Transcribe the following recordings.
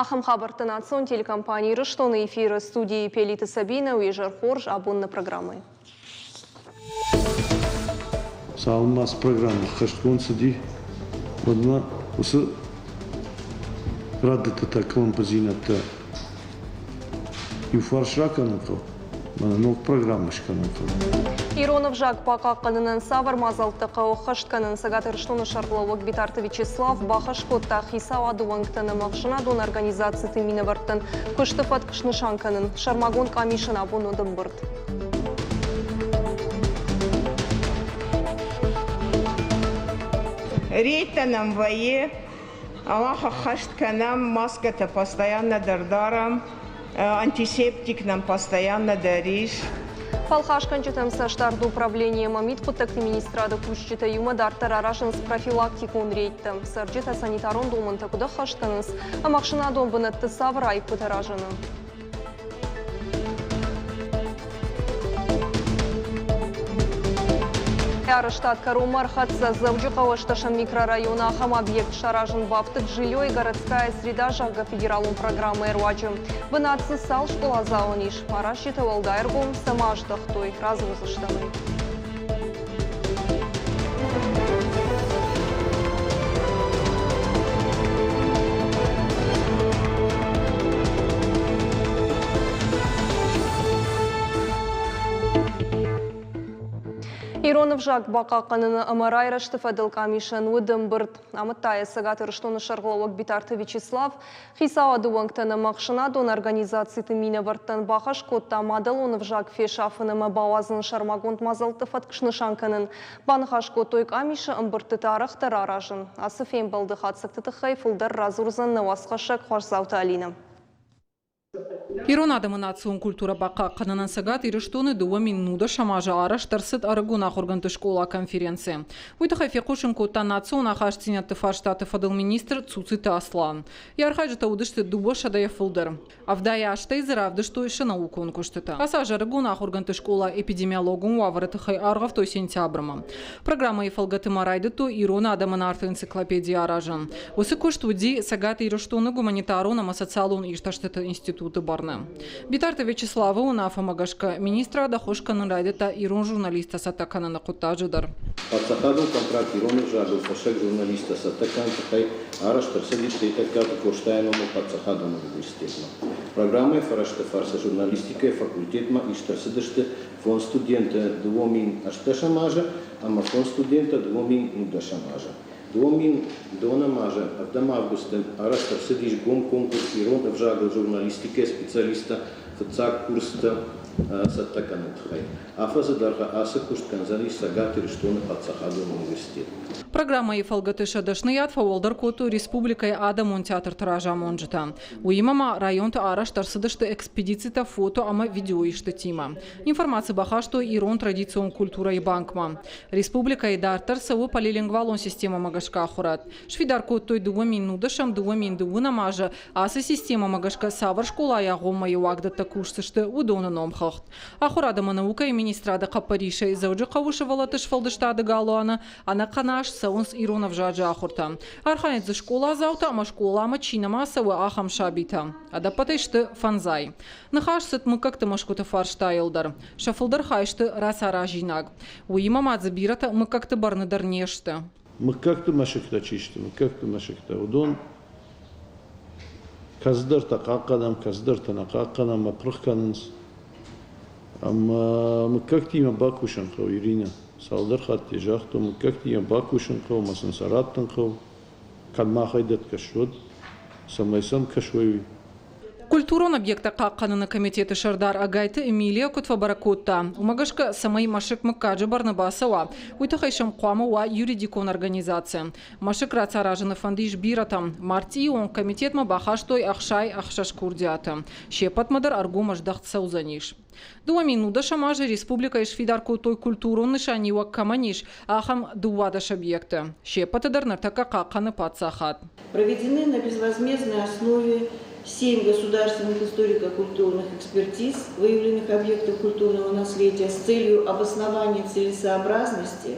Ахам Хабартанацион телекомпании «Рыштон» эфира студии Пелита Сабина уезжар Хорж абонны программы. Салмас программа «Хаштгон сиди». Одна усы радыта таком позината юфаршаканакал. Мана ног программа шканакал. Иронов Жак пока канынан савар мазалтыка хаштканын сагатыр штоны шарловок Битарты Вячеслав бахашкотта хисава дуангтаны махшына дон организации тымины варттын кыштыфат кышнышанканын шармагон камишына бонодым бырт. Рейтаном вое, Аллаха хаштканам, маска-то постоянно дардарам, антисептик нам постоянно даришь. Палхашканчытым саштарды управление мамит кутакты министрады кушчыта юма дартар арашынс профилактикун рейттім. Сарджита санитарон домынты куда хаштканыз, а махшына домбынытты саврай пытаражыны. Штат Карумар хатса Завджикова-Шташан микрорайона Ахам объект Шаражен Бафтык жилье и городская среда Жага федералум программы Эрвачу. Бынатсы сал школа заониш. Марашита Валдайргум самаждах той размузыштаны. Иронов Жак бака канына амарай рашты фадыл камишан удым бырт. Амытая сагаты рыштоны шарглауак Битарты Вячеслав хисава дуангтаны махшына дон организации тымина варттан бахаш котта мадалонов Жак фешафынымы бауазын шармагонт мазалты фаткшны шанканын. Банхаш котой камиша амбырты тарахтар аражын. Асыфен балды хатсыкты хайфылдар разурзан навасқашак хварзаута алина. Ирон адамынацион культура бака кананан сагат ирыштоны 2 минуда шамажа араш тарсыт арыгуна хорганты школа конференция. Уйта фекушин кота национ ахаш цинятты фарштаты фадыл министр Цуциты Аслан. Ярхайжыта удышты дуба шадая фылдар. Авдая аштайзыр авдыштой шанаукон куштыта. Асажа арыгуна хорганты школа эпидемиологун уавраты хай аргав той сентябрма. Программа ефалгаты марайды то Ирона адамынарты энциклопедия аражан. Осы куштуди сагаты ирыштоны гуманитарунам асоциалун ишташтыты институты барны. Битарты Вячеслава унафа магашка министра дахошканын райдыта Ирон журналиста сатаканына куттажыдар. Пацахаду контракт Ирону жагыл фашек журналиста сатакан тахай араш тарсадишты и таккаты коштайному Пацахаду университетма. Программа фарашты фарса журналистика факультетма и тарсадишты фон студента двумин ашташамажа, ама фон студента двумин удашамажа. Двумин дона мажа, авдам августен, араш тарсадиш гом конкурс Ирон в жагыл журналистика специалиста в цак курста сатаканат хай. Афаза дарга аса куштканзали сагатыр штоны Пацахаду университет. Программа ефалгаты шадашны ятфа олдар коту республикай Адамон театр таража монжита. Уимама районта араш тарсыдышты экспедицията фото ама видео ишты тима. Информация баха, что Ирон традицион культура и банкма. Республика и дартар саву полилингвалон система магашка ахурат. Швидар котой 2 минудашам 2 миндуна мажа, аса система магашка савар школа ягома юагдата кушсышты удона номхахт. Ахурадама наука и министрада Капариша и Завджикова валатыш фалдыштады галуана, ана канаш саунс Иронов жаджа ахурта. Арханец за школа заута, ама школа ама чинама сава ахам шабита. Адапатышты фанзай. Нахашсыт мы как-то машкута фарштайлдар. Шафылдар хайшты расара жинаг. Уима мадзабирата мы как-то барныдар нешты. Мы как-то машекта чишты, мы как-то машекта удон. Каздар такаканам, каздар танакаканам, апрыхканынс. Ама мы как-то има бакушанхау, Ирина. Салдар хатти жахту, мы как-то има бакушанхау, масансараттанхау. Кадмахайдат кашвод, самайсам кашвоеви. Культурон объекта каканына комитеты Шардар Агайты Эмилия Кутфабаракутта. Умагашка самай машек макаджи барнабасава. Уйтахайшам куамава юридикон организация. Машек рацаражаны фандиш биратам. Марти он комитет мабахаштой ахшай ахшашкурдиата. Шепатмадар аргумаш дахт саузаниш. 2 минуда шамажа республика ишфидарку той культуру нышанива каманиш ахам дуадаш объекта. Шепатадар нартака каканы пацахат. Проведены на безвозмездной основе 7 государственных историко-культурных экспертиз выявленных объектов культурного наследия с целью обоснования целесообразности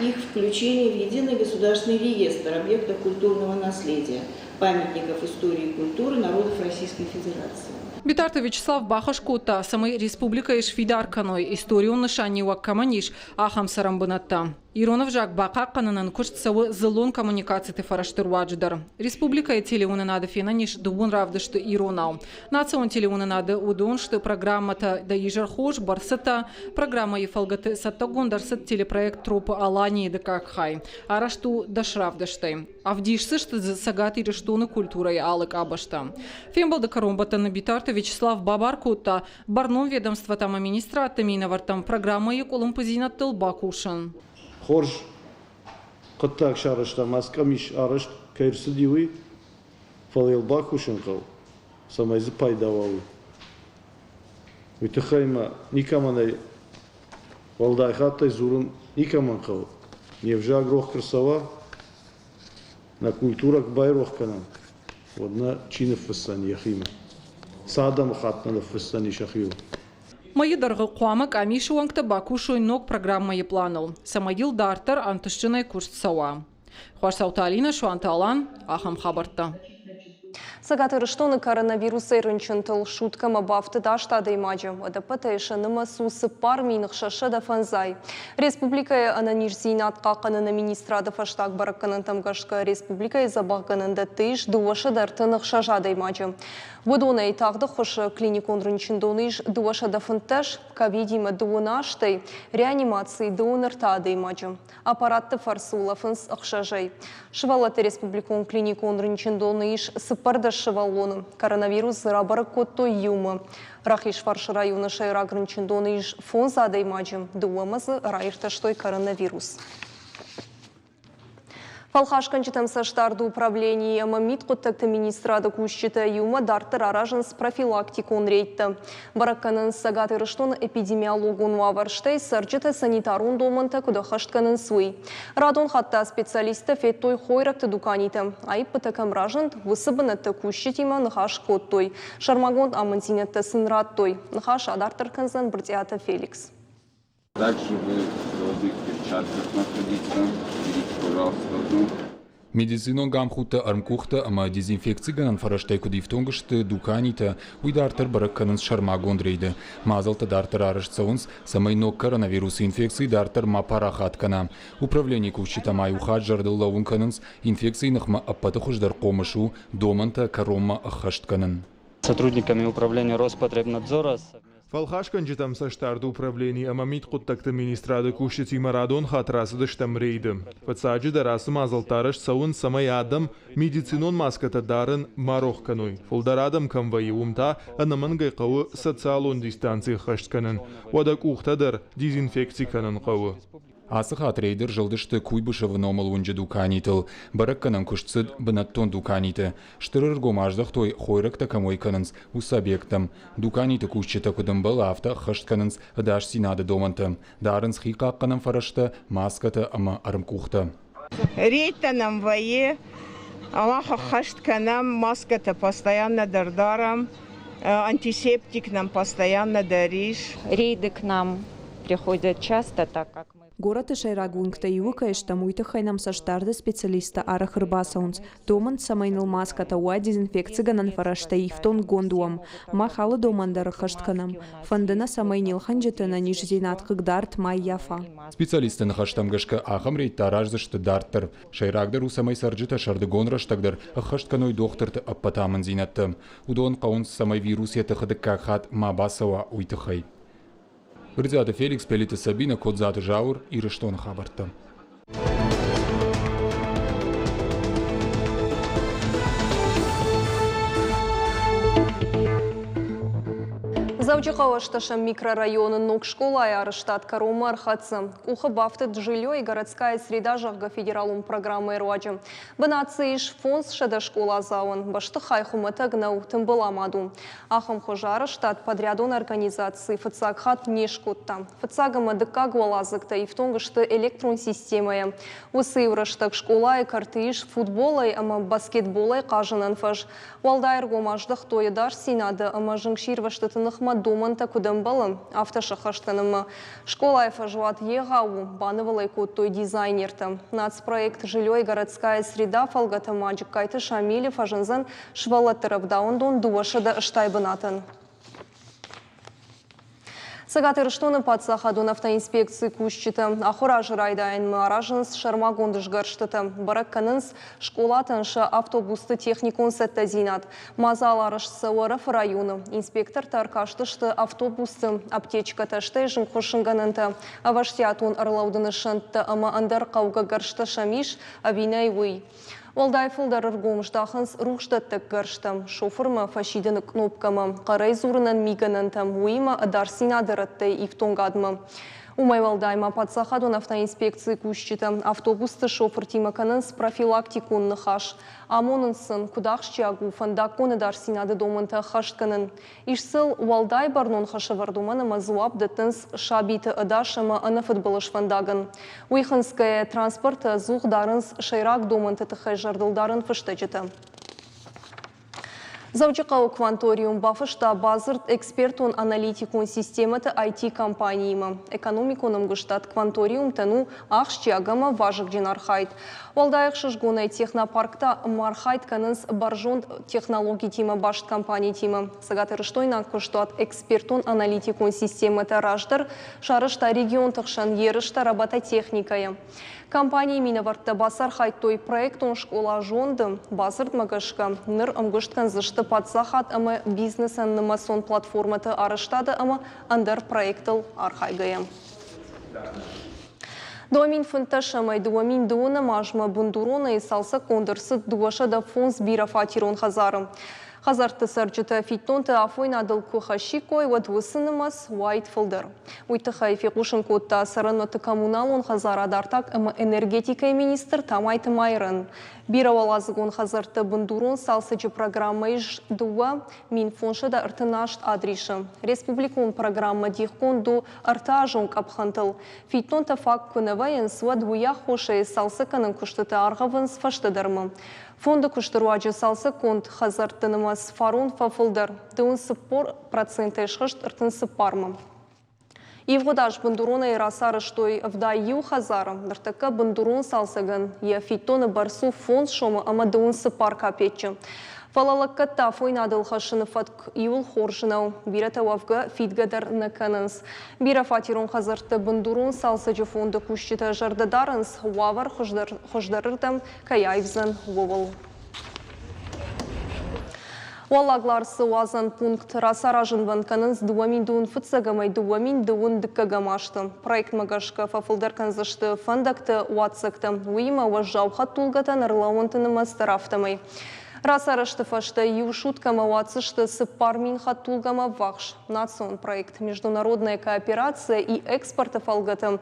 их включения в единый государственный реестр объектов культурного наследия. памятников истории и культуры народов Российской Федерации. Битарта Вячеслав Бахашкота, самой республика Ишфидарканой, историю нышани уаккаманиш, ахам сарамбанатта. Иронов жак бака кананан куштсавы зылон коммуникацияты фараштыруадждар. Республика телеуны надо фенаниш дубун равдышты иронал. Национ телеуны надо удон, что программата да ежархош барсата, программа ефалгаты саттагон дарсат телепроект тропы Алании да Какхай. Арашту дашравдышты. Авдишсы, что сагаты рештуны культурой алык абашта. Фембал да каромбата на Битарта Вячеслав Бабаркота, барном ведомства тама министра Таминовартам программа еколумпазинат тылбакушан. Хорж қыттақ шарышта маскамиш арышт кайрсы диуи фалелба кушынқау самайзы пайдавауи. Үйтіқайма никаманай валдайхаттай зурын никаманқау. Невжаг рох красава на культурак бай рох канан. Водна чины фыстан яхима. Садам хатна фыстан ишахил. Майы дарғы қуамык амишу ваңқта бакушой ног программайы планыл. Самайыл дартар антышчынай курс сауа. Хуарсауталина шуанталан ахам хабарта. Сагатыр штоны коронавирус эрынчынтыл шуткама бафты даштады имаджы. ОДП тайшынымы сусы пар минық шашы да фанзай. Республикая ананиш зейнатқа қанына министрады фаштақ баракканын тамгашқа республикая забағғанында тыш дуашы дартынық шажады имаджы. Водона и тағды құшы клиникон рынчындоныш дуашы да фынташ ковидима дуынаштай реанимации дуыныртады имаджы. Аппаратты фарсула фынс ақшажай. Шывалаты республикон клиникон рынчындоныш сыпарды шывалоны. Коронавирус рабары котто юмы. Рахиш фаршы районы шайра рынчындоныш фон зады имаджы. Дуамазы райырташтой коронавирус. Фалхашкан читамсаштарды управлении мамит коттакты министрады кушчита юма дартыр аражын с профилактикон рейтті. Баракканын сагаты рыштон эпидемиологун ваварштай сарджыта санитарун доманта кудахаштканын суй. Радон хатта специалисты феттой хойракты дуканиты. Айып пытакам ражын высыбынатты кушчитима нахаш коттой. Шармагон амантинетті сынраттой. Нахаш адартыр канзан бртиата Феликс. Также вы в голубых перчатках находиться. Медицинон гамхута армкухта, ама дезинфекция ганан фараштайку дифтонгышты дуканита уйдартыр баракканын шармагон рейді. Мазалта дартыр арышцаунс самайно коронавирус инфекции дартыр мапарахаткана. Управление кушчита май ухад жардыллауын канынс инфекции нахма аппаты хуждар комышу доманта коромма ахаштканын. Сотрудниками управления Роспотребнадзора Фалхашкан житам саштарды управление амамит куттакты министрады кушчити марадон хатрасы дыштам рейді. Фацаджи дарасы мазалтарыш сауын самай адам медицинон маската дарын марохканой. Фулдарадам камвайы умта анаман гайқауы социалон дистанции хаштканын. Вадак ухтадар дезинфекциканын қауы. Асы хатрейдер жылдышты куйбышевы номал унжы дуканитыл. Баракканан кушцыд бынаттон дуканиты. Штырыр гомаждах той хойракта камойканынс усабектам. Дуканиты кушчыта кудым был авта хаштканынс даш синады домантым. Дарынс хикакканын фарашта маската ама арымкухта. Рейтанам вае, Аллаха хаштканам маската постоянно дардарам, антисептик нам постоянно даришь. Рейды к нам приходят часто, так как мы... Город Шайрагункта юка эштамуйты хайнам саштарды специалиста арах рыбасаунс. Доман самайныл маската уа дезинфекция ганан фарашта ифтон гондуам. Махалы домандары хаштканам. Фандына самайнил ханжетына ниш зейнаткык дарт май яфа. Специалисты нахаштамгашка ахам рейттар ажзышты дарттыр. Шайрагдар усамай сарджыта шарды гонраштагдар ахаштканой дохтырты аппатамын зейнатты. Удон қаунс самай вирус еті хыдыкка хат мабасава уйтыхай. Брдзята Феликс, Пелита Сабина, Кодзата Жаур и Рештон Хабарта. Завчахава шташам микрорайона ног школа и арештат Карома Архатса. Уха бафтет жилье и городская среда жахга федералум программы Руаджи. Бенациш фонд шеда школа заун. Башты хайхумата гнаухтым баламаду. Ахам хожара штат подрядон организации ФЦАГХат нешкотта. ФЦАГама дыка гвалазыкта и в том, что электрон системая. Усы ураштак школа и картыш футбола и ама баскетбола и кажанан фаж. Валдайр гомаждах тоедаш синада ама жыңшир ваштатынах думанта кудымбалы автошахаштанымы. Школа эфажуат егау банывалай коттой дизайнерты. Нацпроект «Жилье и городская среда» фалгата маджик кайты Шамилев ажынзан швалаттырып даундон дуашыда штайбынатын. Сагатыр штоны подсахадун автоинспекции кущиты. Ахура жырайдайын мы аражынс шармагондыш гарштыты. Барак канынс школатыншы автобусты техникун сәтті зинат. Мазал арышсы Оров районы. Инспектор таркаштышты автобусты аптечка ташты жын қошынғанынты. Аваштиатун арлаудыны шынтты ама андар қауға гаршты шамиш авинай уй. Олдай фылдар ұрғымыштақынс рұқштаттық ғарштам. Шофырма фашидіні кнопкама. Қарай зұрынан миганантам. Уйма адарсин адыратты ифтонгадмы. Умай валдайма подсахадун автоинспекции кущита. Автобусты шофыр тимаканынс профилактикунны хаш. Амонынсын кудақшчиагу фандаконы дарсинады домынты хаштканын. Ишсыл валдай барнон хашавардуманы мазуап дытынс шабиты адашама ана футболыш фандагын. Уйхынская транспорта зуғдарынс шайрак домынты тыхай жардылдарын фыштачыты. Завчықау кванториум бафышта базырт экспертун аналитикун систематы IT-компанийма. Экономикуным гыштат кванториум тану ақшчиагама важық жинархайт. Олдайық шышгунай технопаркта мархайт канынс баржон технологий тима башт компаний тима. Сагатырыштойна кыштат экспертун аналитикун систематы раждар шарышта регион тықшан ерышта робототехникая. Компания миновартта басар хайтой проектон школа жонды басырт магашка ныр ымгышткан зышты подсахат ама бизнесан нымасон платформаты арыштады ама андар проектыл архайгая. Дуамин фынташамай дуамин дуына мажма бундурона и салса кондырсы дуашада фон сбира фатирон хазарым. Хазарты сарджыта фитнонты афойна адылку хашикой вадвысынымас уайт фылдыр. Уйты хайфи кушын котта сараноты коммуналон хазара дартак ама энергетика министр тамайты майрын. Биравалазыгон хазарты бундурон салсычы программа иж дуа мин фоншада ыртынашт адришым. Республикон программа дихкон ду ыртажон капхантыл. Фитнонты фак кунавайын суа дуя хоше салсы канын куштыты арғавын сфаштыдырмы. Фонды куштыруаджы салсы конт хазартынымас фарун фафылдар. Дыун сыппор проценты шхышт ыртын сыппармы. Ивгодаш бандурона и расарыштой вдаю хазарам. Нартака бандурон салсаган. Я фитоны барсу фонд шома ама дыун сыппар капетчы. Фалалаккатта фойнадыл хашыны фатк иул хоржынау. Бирата вавга фитгадар наканынс. Бира фатирон хазарты бандурон салсаджы фонды кущита жардадарынс. Вавар хождарырдам каяйвзан вовыл. Уалагларсы уазан пункт расаражын ванканынс дуамин дуын фыцагамай дуамин дуын дыккагамашты. Проект магашка фафылдар канзышты фандакты уатсакты. Уима уажжауха тулгатан ырлауынтынымас тарафтамай. Расарышты фашта юшуткама уатсышты сыппармин хаттулгама вахш. Национ проект международная кооперация и экспорта фалгата.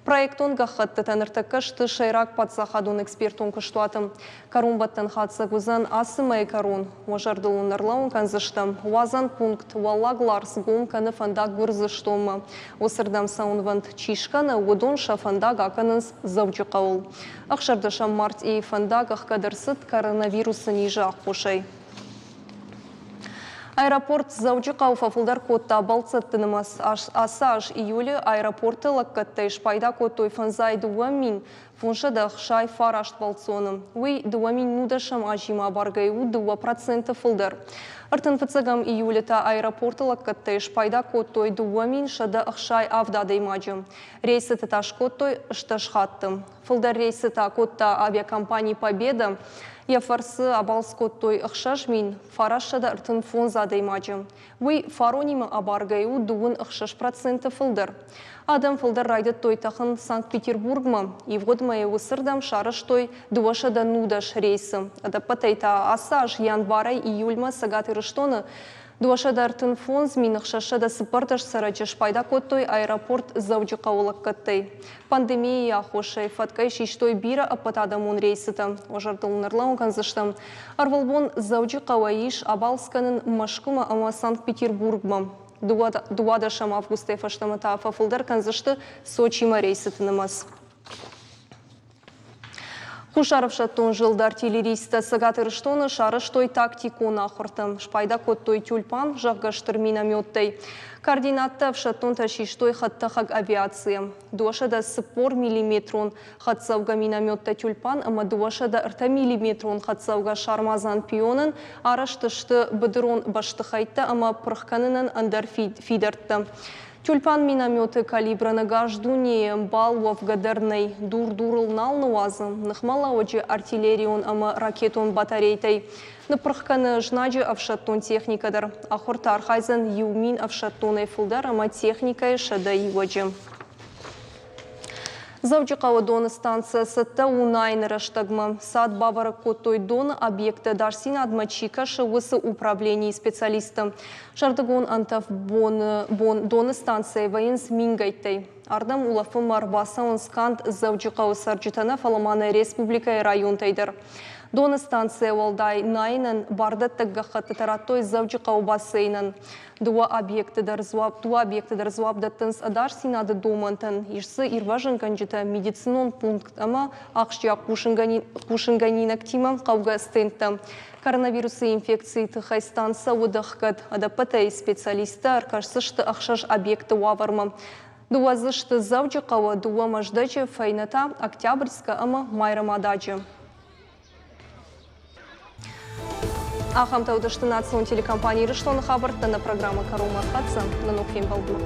Проектон гахатты таныртакашты шайрак подсахадун экспертон кыштуатым. Карумбаттан хатса гузан асымай карун. Важардылун нарлаун канзышты. Уазан пункт уалагларс гом каны фандак гурзыштома. Осырдам саунвант чишканы удон шафандак аканынс завчықауыл. Ақшардаша март и фандак ақкадырсыт коронавирусы ниже ақпошай. Аэропорт заучықау фафылдар котта балцаттынымас асаж июлі аэропорты лаккаттай шпайда коттой фанзай дуамин фуншада хшай фарашт балцоным. Уй дуамин нудашам ажима баргайу 2% фылдар. Артын фыцагам июліта аэропорты лаккаттай шпайда коттой дуамин шада хшай авдады маджым. Рейсы таташ коттой шташхаттым. Фылдар рейсы та котта авиакомпании Победа Я фарсы абалскоттой ықшаш фарашада ыртын фон задаймаджым. Уй фаронима абаргайу дуын 6% фылдыр. Адам фылдыр райды тойтақын Санкт-Петербургма, Ивгодмае усырдам шарыш той дуашада нудаш рейсы. Адапатайта асаж январай июльма сагаты рыштоны Дуашада артын фон зминық шашада сыпардаш сарачыш пайда коттой аэропорт зауджықа олақ каттай. Пандемия ахошай фаткай шиштой бира апатадамон рейсыта. Ожардылынарлауын канзыштам. Арвалбон зауджықа ваиш абалсканын машкума ама Санкт-Петербургма. Дуадашам августай фаштамата афафылдар канзышты Сочима рейсытынымаз. Хушаров шаттон жылды артиллеристі сығат ұрыштоны шарыш той тактику нақыртым. Шпайда коттой тюльпан жағғаштыр минометтай. Координатты шаттон ташиштой хаттахаг авиации. Дуашада сыпор миллиметрон хатсауга минометта тюльпан, ама дуашада ырта миллиметрон хатсауга шармазан пионын араштышты быдырон баштыхайтты, ама пырхканынан андар фидертті. Тюльпан минометы калибраны гаждуне балвов гадерней дур-дурыл налнуазы, нахмала очи артиллерион ама ракетон батарейтай. Напрахканы жнаджи авшаттон техникадар, ахортар хайзен юмин авшаттон эйфулдар ама техникай шада иводжи. Завджикава дон станция сатта унайн раштагма. Сад бавара коттой дон объекта дарсина адмачика шевысы управлений специалиста. Шардагон антав бон дон станция военс мингайтей. Ардам улафы марбаса он скант завджикава сарджитана фаламана республика и район тайдер. Дон станция валдай найнан бардат таггахат таратой завджикава бассейнан. Дуа объекты дарзваб даттынс адар синады домантан. Ишсы ирважын канжита медицинон пункт ама ақшия кушынганин актимам қауға стендта. Коронавирусы инфекции тыхайстанса удахкат. Адапатай специалисты аркашсышты ақшаш объекты ваварма. Дуа зышты завджикава дуа маждачы файната Октябрьска ама майрамадачы. Ахам таудышты национ телекомпании Рыштон хабарта на программа Карумар Хатса на Нухим Балдма.